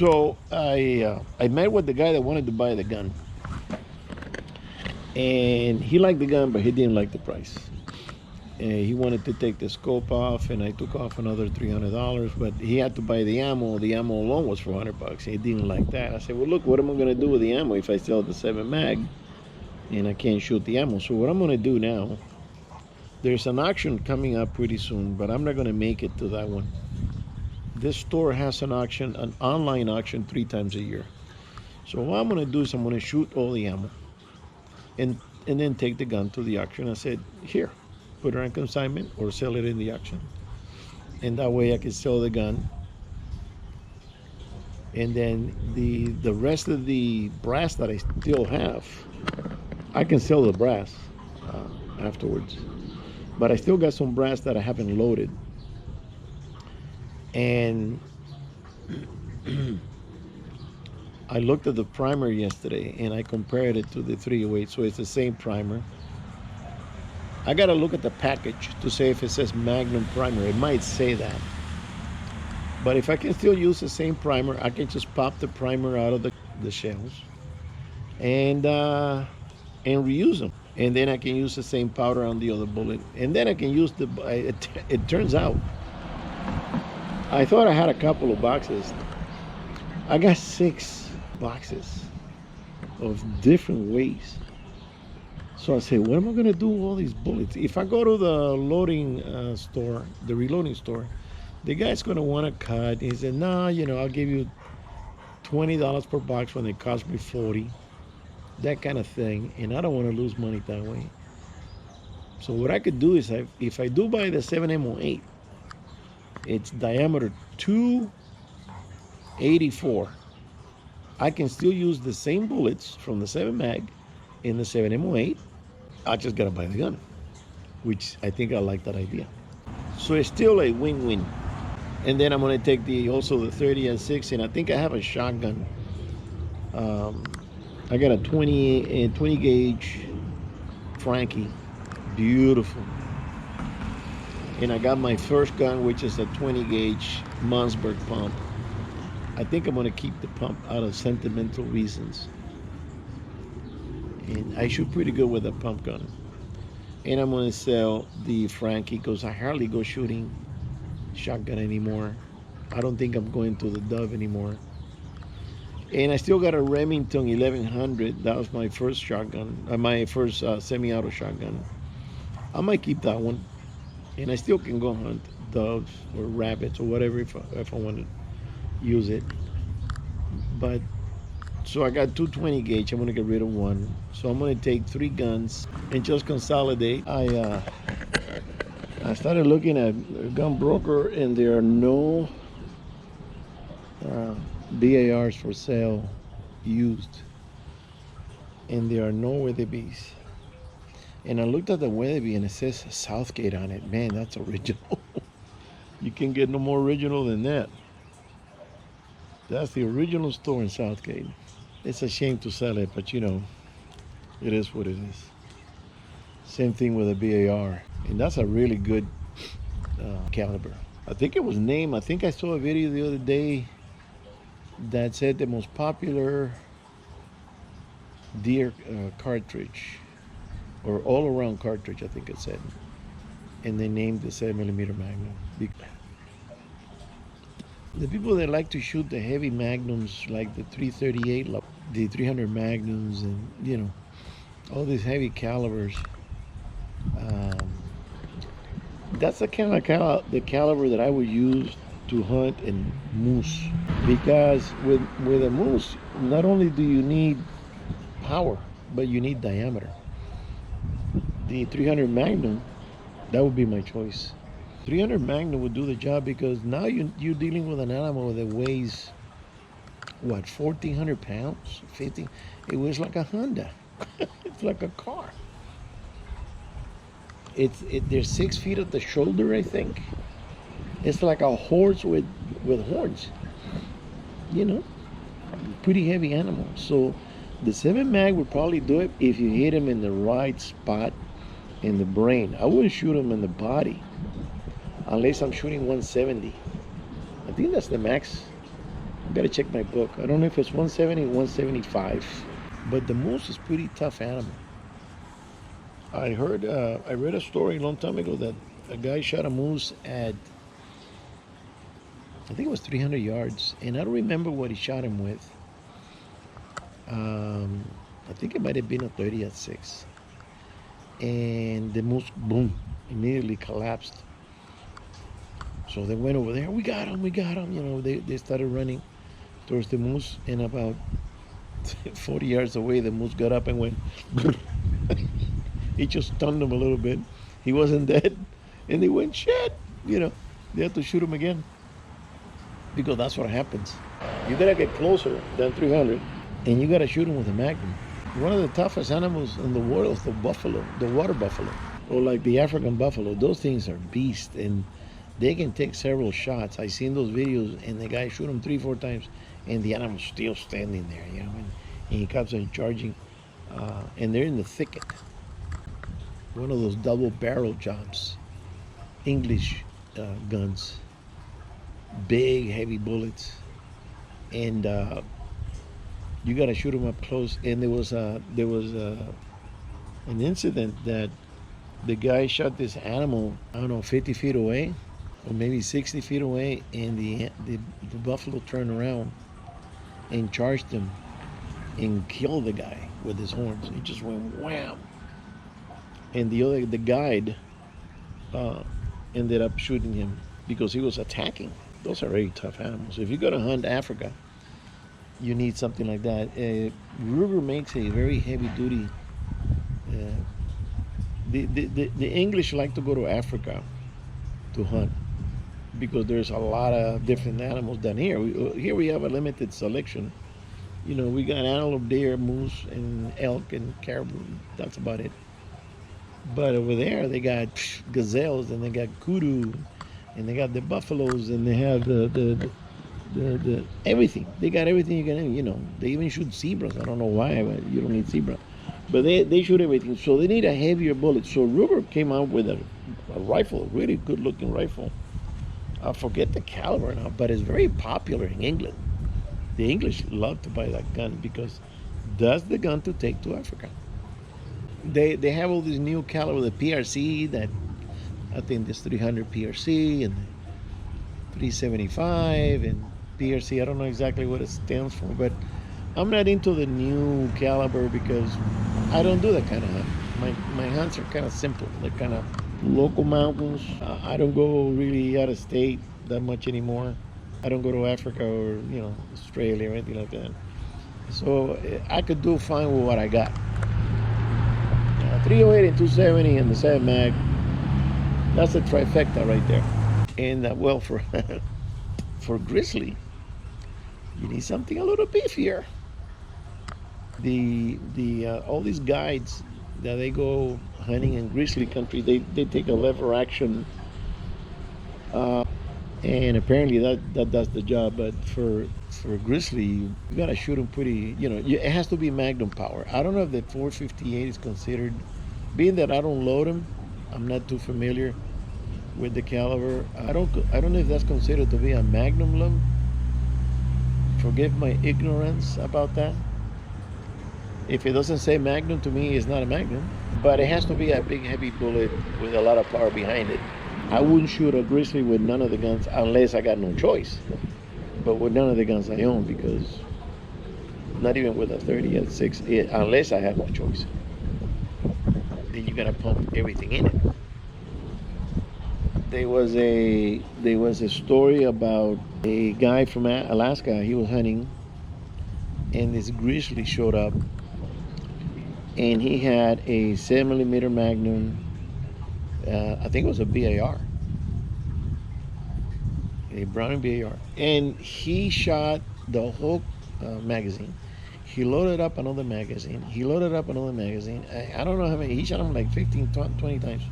So I met with the guy that wanted to buy the gun, and he liked the gun, but he didn't like the price. And he wanted to take the scope off, and I took off another $300. But he had to buy the ammo. The ammo alone was $400. He didn't like that. I said, "Well, look, what am I going to do with the ammo if I sell the 7 mag and I can't shoot the ammo?" So what I'm going to do now? There's an auction coming up pretty soon, but I'm not going to make it to that one. This store has an auction, an online auction, 3 times a year. So what I'm going to do is I'm going to shoot all the ammo and then take the gun to the auction. I said, here, put it on consignment or sell it in the auction. And that way I can sell the gun. And then the rest of the brass that I still have, I can sell the brass afterwards. But I still got some brass that I haven't loaded. And I looked at the primer yesterday and I compared it to the 308, so it's the same primer. I gotta look at the package to say if it says Magnum primer. It might say that. But if I can still use the same primer, I can just pop the primer out of the shells and reuse them. And then I can use the same powder on the other bullet. And then I can use it turns out, I thought I had a couple of boxes. I got 6 boxes of different weights. So I said, what am I gonna do with all these bullets? If I go to the loading store, the reloading store, the guy's gonna want to cut. He said, nah, I'll give you $20 per box when it cost me 40, that kind of thing. And I don't want to lose money that way. So what I could do is, if I do buy the 7M08, it's diameter 284. I can still use the same bullets from the 7 mag in the 7M08. I just gotta buy the gun, which I think I like that idea. So it's still a win-win. And then I'm gonna take also the 30 and 6, and I think I have a shotgun. I got a 20 gauge Frankie, beautiful. And I got my first gun, which is a 20 gauge Mossberg pump. I think I'm gonna keep the pump out of sentimental reasons. And I shoot pretty good with a pump gun. And I'm gonna sell the Frankie because I hardly go shooting shotgun anymore. I don't think I'm going to the Dove anymore. And I still got a Remington 1100. That was my first shotgun, my first semi-auto shotgun. I might keep that one. And I still can go hunt doves or rabbits or whatever if I want to use it. But so I got 220 gauge. I'm gonna get rid of one. So I'm gonna take 3 guns and just consolidate. I started looking at Gun Broker, and there are no BARs for sale used, and there are no Weatherbys. And I looked at the Weatherby and it says Southgate on it. Man, that's original. You can't get no more original than that. That's the original store in Southgate. It's a shame to sell it, but it is what it is. Same thing with a BAR. And that's a really good caliber. I think it was named, I think I saw a video the other day that said the most popular deer cartridge, or all-around cartridge, I think it said. And they named the 7mm Magnum. The people that like to shoot the heavy Magnums, like the 338, the 300 Magnums, and all these heavy calibers, that's the kind of the caliber that I would use to hunt and moose. Because with a moose, not only do you need power, but you need diameter. The 300 Magnum, that would be my choice. 300 Magnum would do the job because now you're dealing with an animal that weighs, what, 1,400 pounds? 50? It weighs like a Honda. It's like a car. There's 6 feet at the shoulder, I think. It's like a horse with horns. Pretty heavy animal. So the 7 mag would probably do it if you hit him in the right spot in the brain. I wouldn't shoot him in the body unless I'm shooting 170. I think that's the max I gotta check my book. I don't know if it's 170 or 175. But the moose is pretty tough animal. I read a story a long time ago that a guy shot a moose at, I think it was 300 yards, and I don't remember what he shot him with. Um, I think it might have been a 30-06, and the moose, boom, immediately collapsed. So they went over there. We got him. We got him. You know, they started running towards the moose, and about 40 yards away, the moose got up and went. He just stunned him a little bit. He wasn't dead, and they went shit. You know, they had to shoot him again because that's what happens. You gotta get closer than 300, and you gotta shoot him with a magnum. One of the toughest animals in the world is the buffalo, the water buffalo, or like the African buffalo. Those things are beasts, and they can take several shots. I seen those videos, and the guy shoot them 3-4 times, and the animal's still standing there, you know, and he comes on charging, and they're in the thicket. One of those double barrel jobs, English guns, big heavy bullets, and you got to shoot them up close. And there was an incident that the guy shot this animal, I don't know, 50 feet away, or maybe 60 feet away, and the buffalo turned around and charged him and killed the guy with his horns. He just went wham. And the guide ended up shooting him because he was attacking. Those are very tough animals. If you're gonna hunt Africa, you need something like that. Ruger makes a very heavy duty. The English like to go to Africa to hunt because there's a lot of different animals down here. Here we have a limited selection. You know, we got antelope, deer, moose, and elk and caribou. That's about it. But over there, they got gazelles, and they got kudu, and they got the buffaloes, and they have the everything. They got everything you can, you know. They even shoot zebras. I don't know why, but you don't need zebra. But they shoot everything. So they need a heavier bullet. So Ruger came out with a rifle, a really good-looking rifle. I forget the caliber now, but it's very popular in England. The English love to buy that gun because that's the gun to take to Africa. They have all these new caliber, the PRC, that I think there's 300 PRC and 375 and PRC. I don't know exactly what it stands for, but I'm not into the new caliber because I don't do that kind of hunt. My hunts are kind of simple. They're kind of local mountains. I don't go really out of state that much anymore. I don't go to Africa or, you know, Australia or anything like that. So I could do fine with what I got. 308 and 270 and the 7 mag. That's a trifecta right there. And well, for for grizzly, you need something a little beefier. All these guides that they go hunting in grizzly country, they take a lever action, and apparently that does the job. But for grizzly, you gotta shoot them pretty. You know, it has to be magnum power. I don't know if the 458 is considered. Being that I don't load them, I'm not too familiar with the caliber. I don't know if that's considered to be a magnum load. Forgive my ignorance about that. If it doesn't say magnum, to me, it's not a magnum. But it has to be a big, heavy bullet with a lot of power behind it. I wouldn't shoot a grizzly with none of the guns unless I got no choice. But with none of the guns I own, because not even with a 30-06, unless I have no choice. Then you gotta pump everything in it. There was a story about a guy from Alaska. He was hunting, and this grizzly showed up, and he had a 7mm Magnum. I think it was a BAR, a Browning BAR, and he shot the whole magazine. He loaded up another magazine. He loaded up another magazine. I don't know how many. He shot him like 15, 20 times.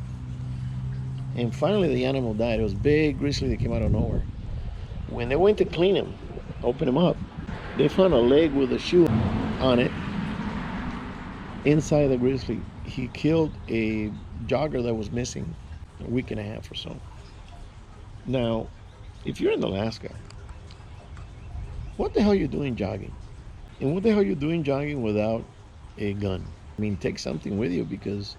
And finally, the animal died. It was a big grizzly that came out of nowhere. When they went to clean him, open him up, they found a leg with a shoe on it inside the grizzly. He killed a jogger that was missing a week and a half or so. Now, if you're in Alaska, What the hell are you doing jogging? And what the hell are you doing jogging without a gun? I mean, take something with you because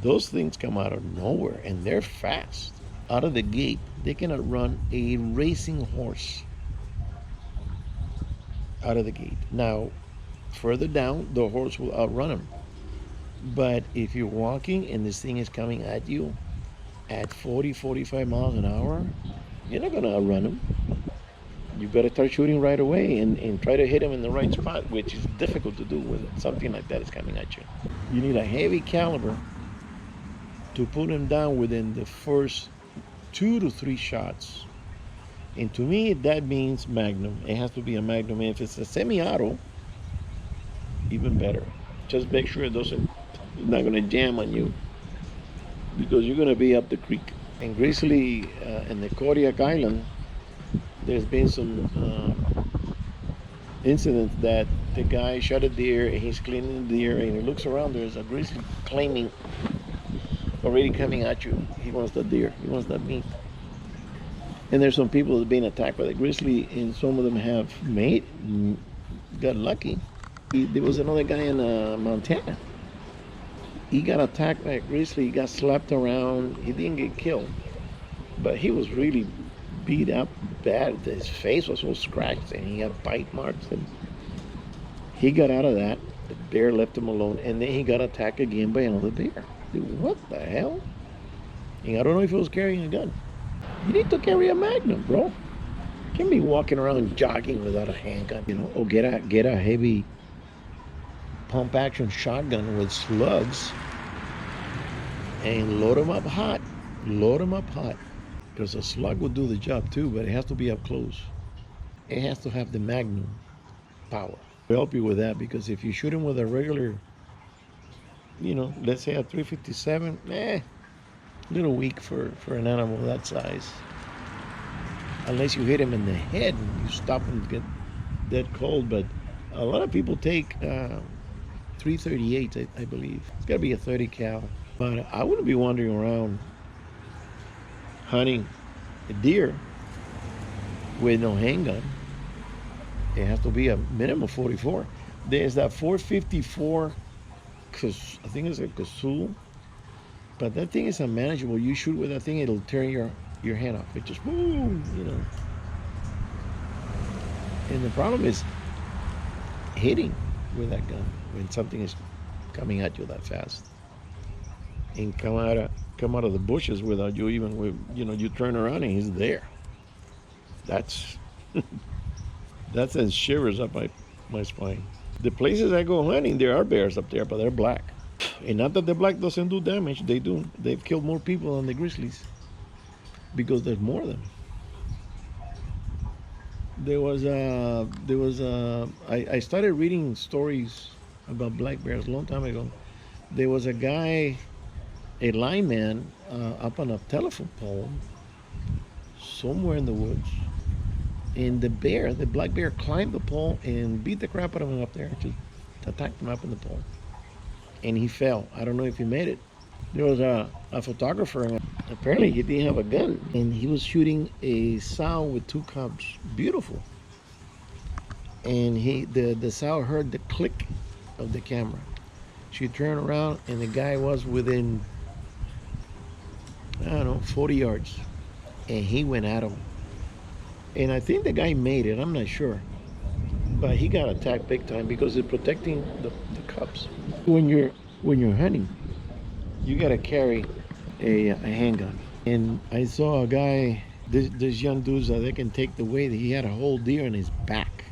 those things come out of nowhere and they're fast. Out of the gate, they can outrun a racing horse out of the gate. Now, further down, the horse will outrun him. But if you're walking and this thing is coming at you at 40, 45 miles an hour, you're not going to outrun him. You better start shooting right away and try to hit him in the right spot, which is difficult to do when something like that is coming at you. You need a heavy caliber to put him down within the first 2 to 3 shots. And to me, that means Magnum. It has to be a Magnum. If it's a semi-auto, even better. Just make sure it's not going to jam on you because you're going to be up the creek. In Grizzly, in the Kodiak Island, there's been some incidents that the guy shot a deer and he's cleaning the deer and he looks around, there's a grizzly claiming already coming at you. He wants the deer, he wants that meat. And there's some people that have been attacked by the grizzly and some of them have got lucky. There was another guy in Montana. He got attacked by a grizzly, he got slapped around, he didn't get killed. But he was really beat up bad. His face was all scratched and he had bite marks. And he got out of that. The bear left him alone, and then he got attacked again by another bear. Dude, what the hell? And I don't know if he was carrying a gun. You need to carry a Magnum, bro. You can't be walking around jogging without a handgun, you know. Or get a heavy pump action shotgun with slugs and load them up hot. Load them up hot. Because a slug will do the job too, but it has to be up close. It has to have the Magnum power. I'll help you with that, because if you shoot him with a regular, you know, let's say a 357, a little weak for an animal that size. Unless you hit him in the head and you stop him to get dead cold. But a lot of people take 338, I believe. It's got to be a 30 cal. But I wouldn't be wandering around hunting a deer with no handgun. It has to be a minimum 44. There's that 454, cause I think it's a Cazul, but that thing is unmanageable. You shoot with that thing, it'll tear your hand off. It just boom, you know. And the problem is hitting with that gun when something is coming at you that fast and come out of the bushes without you even, you know, you turn around and he's there. That's that sends shivers up my spine. The places I go hunting, there are bears up there, but they're black. And not that the black doesn't do damage, they do. They've killed more people than the grizzlies because there's more of them. I started reading stories about black bears a long time ago. There was a guy, a lineman, up on a telephone pole somewhere in the woods. And the black bear climbed the pole and beat the crap out of him up there. Just attacked him up in the pole. And he fell. I don't know if he made it. There was a photographer, and apparently he didn't have a gun. And he was shooting a sow with 2 cubs. Beautiful. And the sow heard the click of the camera. She turned around and the guy was within, I don't know, 40 yards. And he went at him. And I think the guy made it, I'm not sure. But he got attacked big time because it's protecting the cubs. When you're hunting, you gotta carry a handgun. And I saw a guy, this young dudes that they can take the weight. He had a whole deer on his back,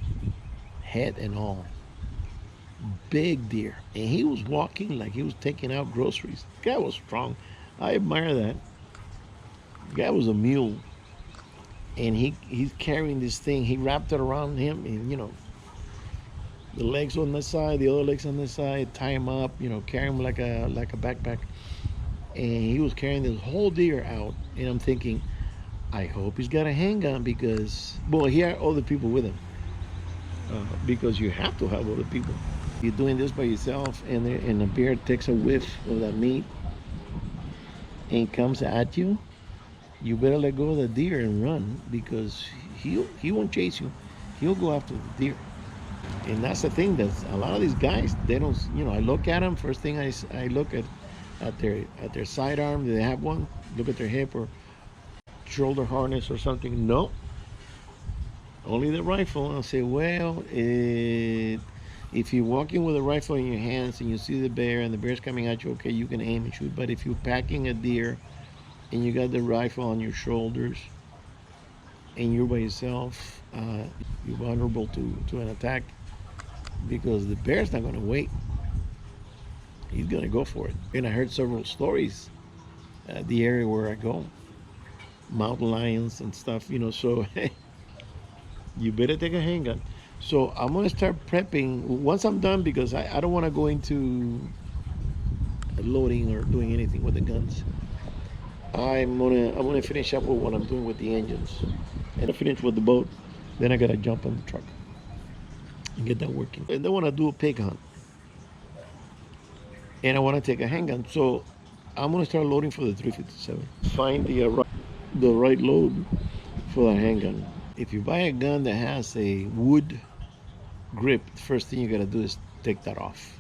head and all. Big deer. And he was walking like he was taking out groceries. The guy was strong. I admire that. The guy was a mule. And he's carrying this thing. He wrapped it around him, and you know, the legs on this side, the other legs on this side, tie him up, you know, carry him like a backpack. And he was carrying this whole deer out. And I'm thinking, I hope he's got a handgun, because, well, he had other people with him. Because you have to have other people. You're doing this by yourself, and the bear takes a whiff of that meat and comes at you. You better let go of the deer and run, because he won't chase you. he'll go after the deer. And that's the thing, that a lot of these guys, they don't, I look at them, first thing I look at their sidearm. Do they have one? Look at their hip or shoulder harness or something. No, only the rifle. I'll say, well, if you're walking with a rifle in your hands and you see the bear and the bear's coming at you, okay, you can aim and shoot. But if you're packing a deer and you got the rifle on your shoulders and you're by yourself, you're vulnerable to an attack, because the bear's not going to wait. He's going to go for it. And I heard several stories at the area where I go, mountain lions and stuff, so you better take a handgun. So I'm going to start prepping once I'm done, because I don't want to go into loading or doing anything with the guns. I'm gonna finish up with what I'm doing with the engines, and I finish with the boat. Then I gotta jump on the truck and get that working. And then want to do a pig hunt, and I want to take a handgun. So I'm gonna start loading for the 357. Find the right load for the handgun. If you buy a gun that has a wood grip, the first thing you gotta do is take that off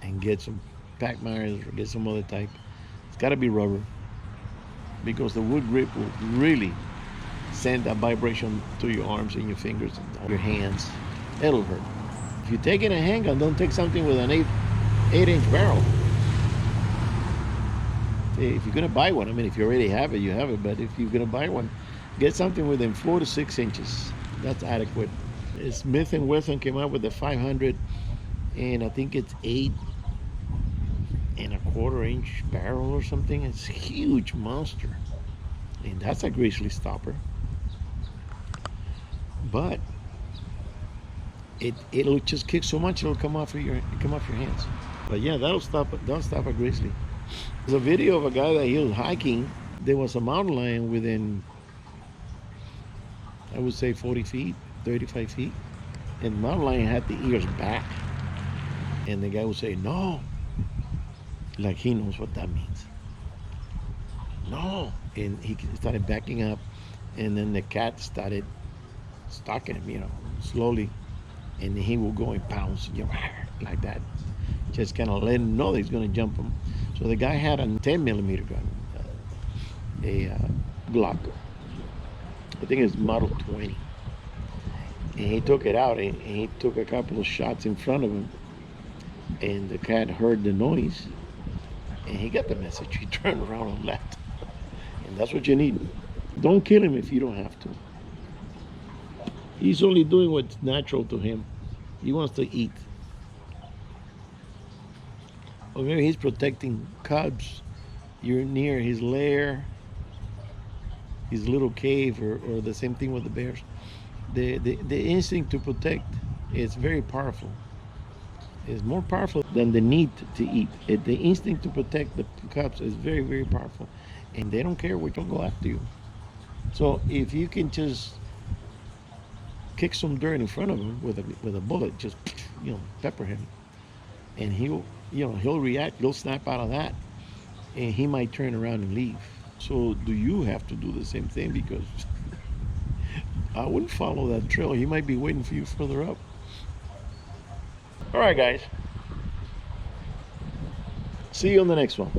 and get some pack Myers or get some other type. It's gotta be rubber, because the wood grip will really send that vibration to your arms and your fingers and your hands. It'll hurt. If you're taking a handgun, don't take something with an 8-inch barrel. If you're gonna buy one, if you already have it, you have it. But if you're gonna buy one, get something within 4 to 6 inches. That's adequate. Smith & Wesson came out with the 500, and I think it's 8.25-inch barrel or something. It's a huge monster, and that's a grizzly stopper. But it'll just kick so much it'll come off your hands. But yeah, that'll stop a grizzly. There's a video of a guy that he was hiking. There was a mountain lion within, I would say, 40 feet, 35 feet, and the mountain lion had the ears back, and the guy would say no, like he knows what that means. No. And he started backing up, and then the cat started stalking him, slowly, and he will go and pounce, like that, just kind of let him know that he's going to jump him. So the guy had a 10mm gun, a Glock. I think it's Model 20. And he took it out, and he took a couple of shots in front of him, and the cat heard the noise, and he got the message. He turned around and left. And that's what you need. Don't kill him if you don't have to. He's only doing what's natural to him. He wants to eat. Or maybe he's protecting cubs. You're near his lair, his little cave, or the same thing with the bears. The instinct to protect is very powerful. It's more powerful than the need to eat. The instinct to protect the cubs is very, very powerful. And they don't care what will go after you. So if you can just kick some dirt in front of him with a bullet, just pepper him, and he'll react. He'll snap out of that, and he might turn around and leave. So do you have to do the same thing? Because I wouldn't follow that trail. He might be waiting for you further up. All right, guys. See you on the next one.